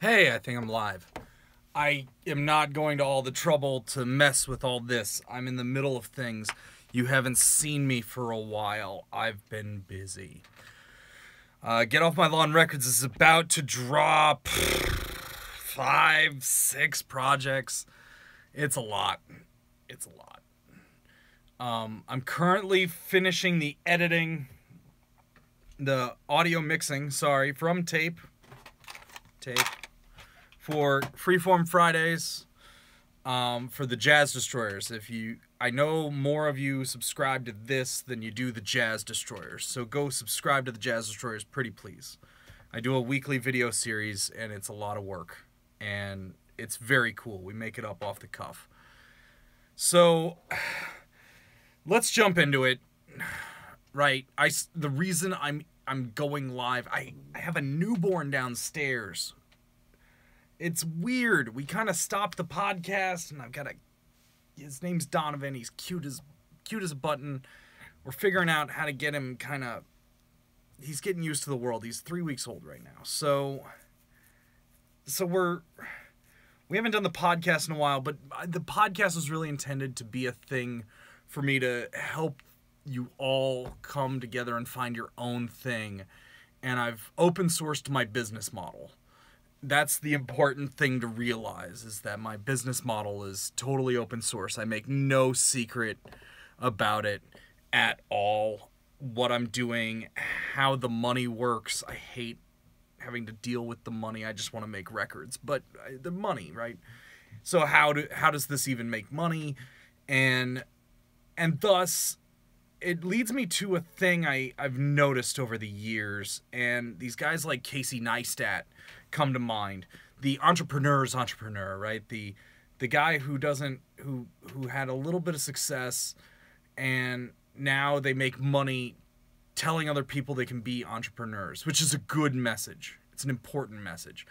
Hey, I think I'm live. I am not going to all the trouble to mess with all this. I'm in the middle of things. You haven't seen me for a while. I've been busy. Get Off My Lawn Records is about to drop 5, 6 projects. It's a lot. It's a lot. I'm currently finishing the editing, the audio mixing, from tape. For Freeform Fridays, for the Jazz Destroyers. I know more of you subscribe to this than you do the Jazz Destroyers, so go subscribe to the Jazz Destroyers, pretty please. I do a weekly video series, and it's a lot of work, and it's very cool. We make it up off the cuff. So, let's jump into it. Right, the reason I'm going live, I have a newborn downstairs. It's weird. We kind of stopped the podcast, and his name's Donovan. He's cute as a button. We're figuring out how to get him he's getting used to the world. He's 3 weeks old right now. So we haven't done the podcast in a while, but the podcast was really intended to be a thing for me to help you all come together and find your own thing. And I've open sourced my business model. That's the important thing to realize, is that my business model is totally open source. I make no secret about it at all. What I'm doing, how the money works. I hate having to deal with the money. I just want to make records. But the money, right? So how does this even make money? And thus, it leads me to a thing I've noticed over the years. And these guys like Casey Neistat come to mind. The entrepreneur's entrepreneur, right? The guy who had a little bit of success, and now they make money telling other people they can be entrepreneurs, which is a good message. It's an important message.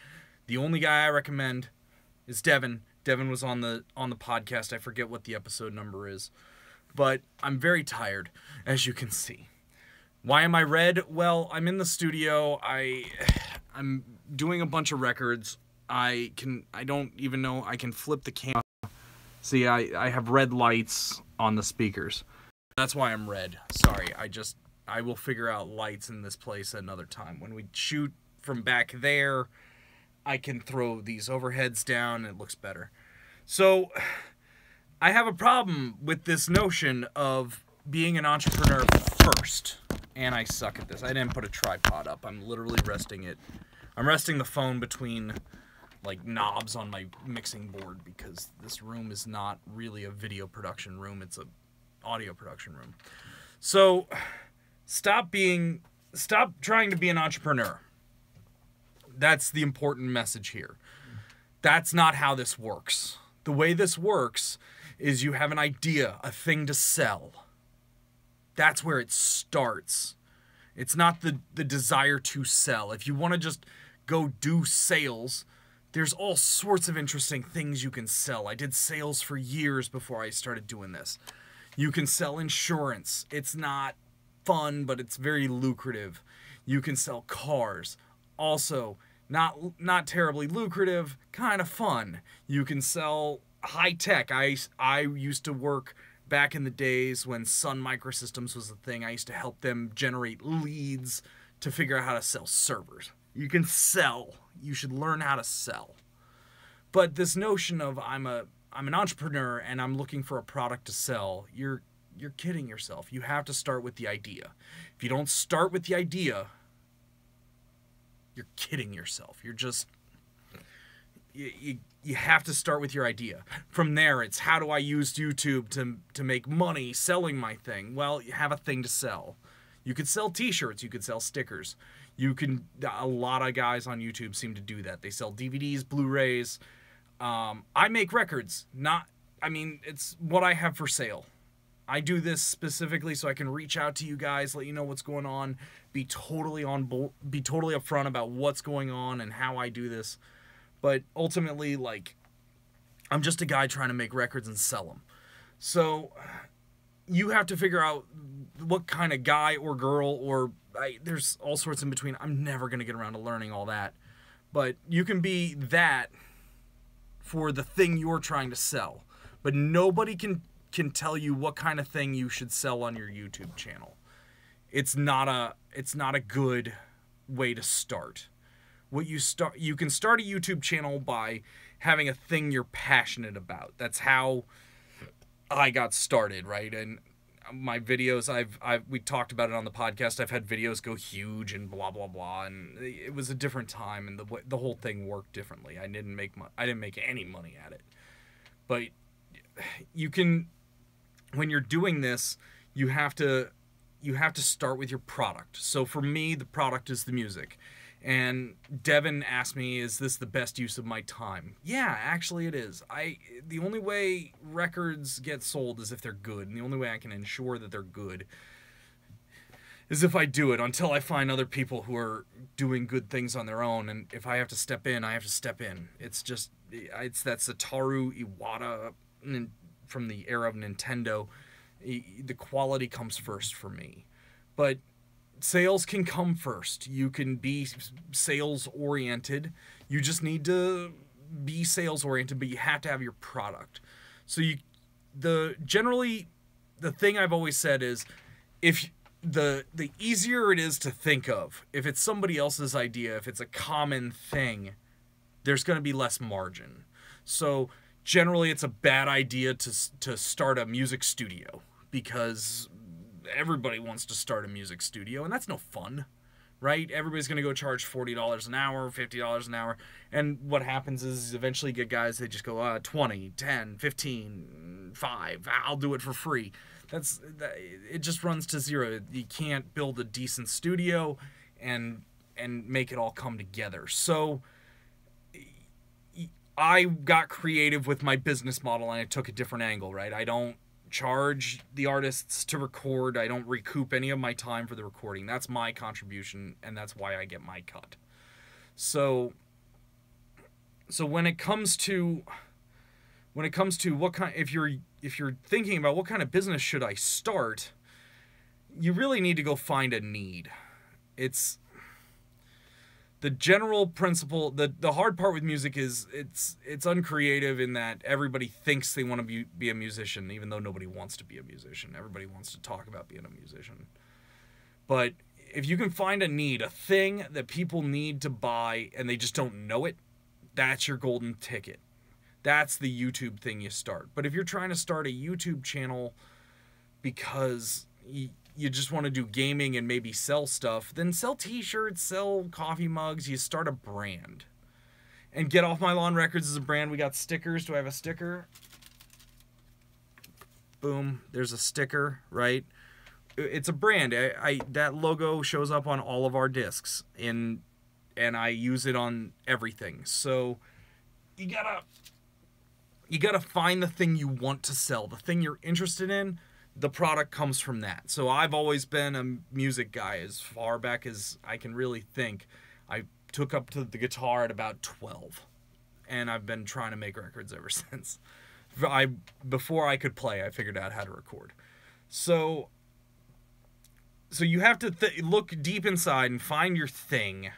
The only guy I recommend is Devin. Devin was on the podcast. I forget what the episode number is, but I'm very tired, as you can see. Why am I red? Well, I'm in the studio. I'm doing a bunch of records. I don't even know I can flip the camera. See, I have red lights on the speakers. That's why I'm red. Sorry, I will figure out lights in this place another time. When we shoot from back there, I can throw these overheads down and it looks better. So, I have a problem with this notion of being an entrepreneur first. And I suck at this. I didn't put a tripod up. I'm literally resting it. I'm resting the phone between knobs on my mixing board, because this room is not really a video production room. It's a audio production room. So stop trying to be an entrepreneur. That's the important message here. That's not how this works. The way this works is you have an idea, a thing to sell. That's where it starts. It's not the desire to sell. If you want to just go do sales, there's all sorts of interesting things you can sell. I did sales for years before I started doing this. You can sell insurance. It's not fun, but it's very lucrative. You can sell cars. Also, not terribly lucrative, kind of fun. You can sell high tech. I used to work back in the days when Sun Microsystems was a thing. I used to help them generate leads to figure out how to sell servers. You can sell. You should learn how to sell. But this notion of I'm an entrepreneur and I'm looking for a product to sell, you're kidding yourself. You have to start with the idea. If you don't start with the idea, you're kidding yourself. You're just you have to start with your idea. From there, it's how do I use YouTube to make money selling my thing? Well, you have a thing to sell. You could sell t-shirts. You could sell stickers. A lot of guys on YouTube seem to do that. They sell DVDs, Blu-rays. I make records. It's what I have for sale. I do this specifically so I can reach out to you guys, let you know what's going on, be totally upfront about what's going on and how I do this. But ultimately, I'm just a guy trying to make records and sell them. So you have to figure out what kind of guy or girl, or there's all sorts in between. I'm never going to get around to learning all that. But you can be that for the thing you're trying to sell. But nobody can tell you what kind of thing you should sell on your YouTube channel. It's not a good way to start. You can start a YouTube channel by having a thing you're passionate about. That's how I got started, right? And my videos, we talked about it on the podcast. I've had videos go huge and blah blah blah, and it was a different time, and the whole thing worked differently. I didn't make any money at it, but you can, when you're doing this, you have to start with your product. So for me, the product is the music. And Devin asked me, is this the best use of my time? Yeah, actually it is. The only way records get sold is if they're good, and the only way I can ensure that they're good is if I do it, until I find other people who are doing good things on their own, and if I have to step in, I have to step in. It's that Satoru Iwata from the era of Nintendo. The quality comes first for me. But sales can come first. You can be sales oriented. You just need to be sales oriented, but you have to have your product. So generally the thing I've always said is, if the easier it is to think of, if it's somebody else's idea, if it's a common thing, there's going to be less margin. So generally it's a bad idea to start a music studio, because everybody wants to start a music studio, and that's no fun, right? Everybody's going to go charge $40 an hour, $50 an hour, and what happens is eventually you get guys, they just go 20, 10, 15, 5, I'll do it for free. It just runs to zero. You can't build a decent studio and make it all come together. So I got creative with my business model, and I took a different angle, right? I don't charge the artists to record. I don't recoup any of my time for the recording. That's my contribution, and that's why I get my cut. So when it comes to what kind, if you're thinking about what kind of business should I start, you really need to go find a need. It's the general principle. The hard part with music is it's uncreative in that everybody thinks they want to be a musician, even though nobody wants to be a musician. Everybody wants to talk about being a musician. But if you can find a need, a thing that people need to buy and they just don't know it, that's your golden ticket. That's the YouTube thing you start. But if you're trying to start a YouTube channel because you just want to do gaming and maybe sell stuff, then sell t-shirts, sell coffee mugs. You start a brand. And Get Off My Lawn Records is a brand. We got stickers. Do I have a sticker? Boom. There's a sticker, right? It's a brand. That logo shows up on all of our discs, and I use it on everything. So you gotta find the thing you want to sell, the thing you're interested in. The product comes from that. So I've always been a music guy as far back as I can really think. I took up to the guitar at about 12, and I've been trying to make records ever since. Before I could play, I figured out how to record. So you have to look deep inside and find your thing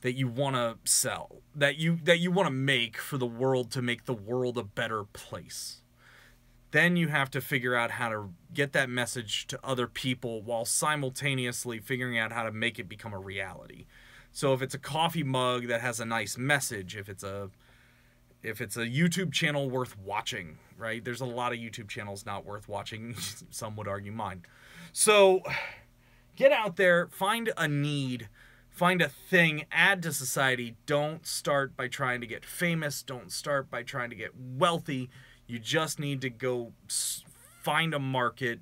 that you want to sell, that you want to make for the world, to make the world a better place. Then you have to figure out how to get that message to other people while simultaneously figuring out how to make it become a reality. So if it's a coffee mug that has a nice message, if it's a YouTube channel worth watching, right? There's a lot of YouTube channels not worth watching. Some would argue mine. So get out there, find a need, find a thing, add to society. Don't start by trying to get famous. Don't start by trying to get wealthy. You just need to go find a market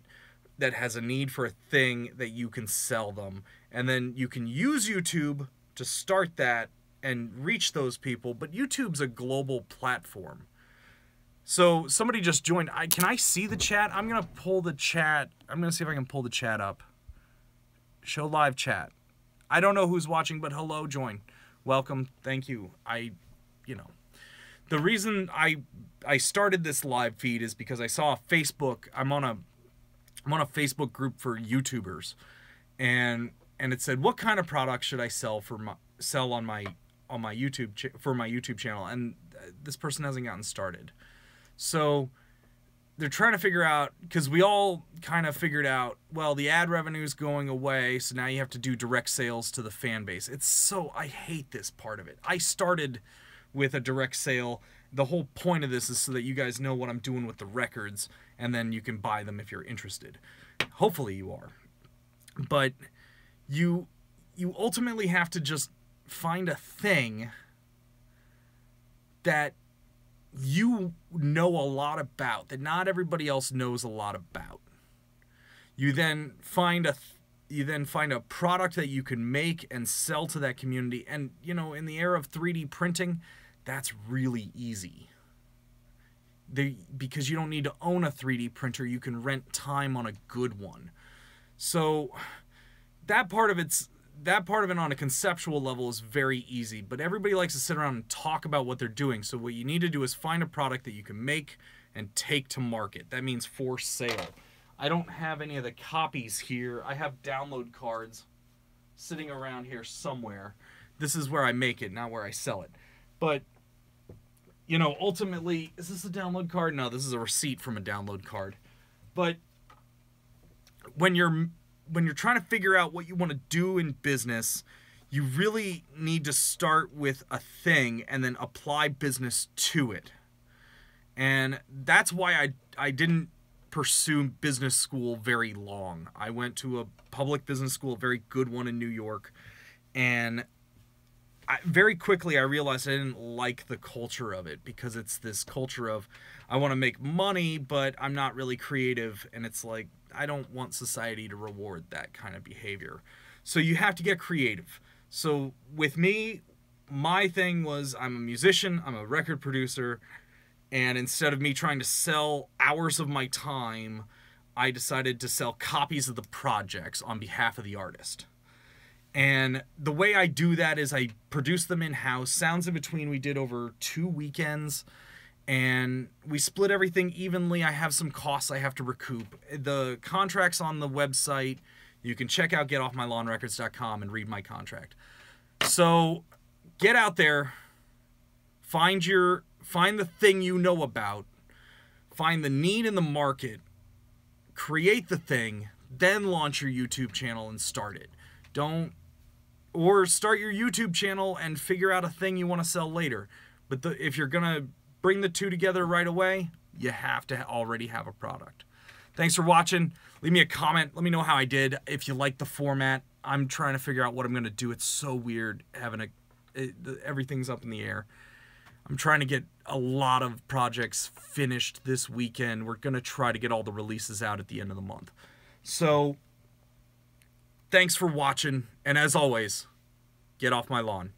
that has a need for a thing that you can sell them. And then you can use YouTube to start that and reach those people. But YouTube's a global platform. So somebody just joined. Can I see the chat? I'm going to pull the chat. I'm going to see if I can pull the chat up. Show live chat. I don't know who's watching, but hello, join. Welcome. Thank you. The reason I started this live feed is because I saw Facebook. I'm on a Facebook group for YouTubers, and it said, what kind of products should I sell on my on my for my YouTube channel, and this person hasn't gotten started. So they're trying to figure out, because we all kind of figured out, well, the ad revenue is going away, so now you have to do direct sales to the fan base. I hate this part of it. I started with a direct sale. The whole point of this is so that you guys know what I'm doing with the records, and then you can buy them if you're interested. Hopefully you are. But you ultimately have to just find a thing that you know a lot about, that not everybody else knows a lot about. You then find a product that you can make and sell to that community. And, you know, in the era of 3D printing, that's really easy. Because you don't need to own a 3D printer, you can rent time on a good one. So that part of it on a conceptual level is very easy, but everybody likes to sit around and talk about what they're doing. So what you need to do is find a product that you can make and take to market. That means for sale. I don't have any of the copies here. I have download cards sitting around here somewhere. This is where I make it, not where I sell it. But, you know, ultimately, is this a download card? No, this is a receipt from a download card. But when you're trying to figure out what you want to do in business, you really need to start with a thing and then apply business to it. And that's why I didn't pursue business school very long. I went to a public business school, a very good one in New York, and very quickly I realized I didn't like the culture of it, because it's this culture of, I want to make money, but I'm not really creative, and it's like, I don't want society to reward that kind of behavior. So you have to get creative. So with me, my thing was, I'm a musician, I'm a record producer, and instead of me trying to sell hours of my time, I decided to sell copies of the projects on behalf of the artist. And the way I do that is I produce them in-house. Sounds in Between we did over 2 weekends, and we split everything evenly. I have some costs I have to recoup. The contract's on the website. You can check out getoffmylawnrecords.com and read my contract. So get out there, find the thing you know about, find the need in the market, create the thing, then launch your YouTube channel and start it. Or start your YouTube channel and figure out a thing you want to sell later. But if you're going to bring the two together right away, you have to already have a product. Thanks for watching. Leave me a comment. Let me know how I did. If you like the format, I'm trying to figure out what I'm going to do. It's so weird having everything's up in the air. I'm trying to get a lot of projects finished this weekend. We're going to try to get all the releases out at the end of the month. So thanks for watching, and as always, get off my lawn.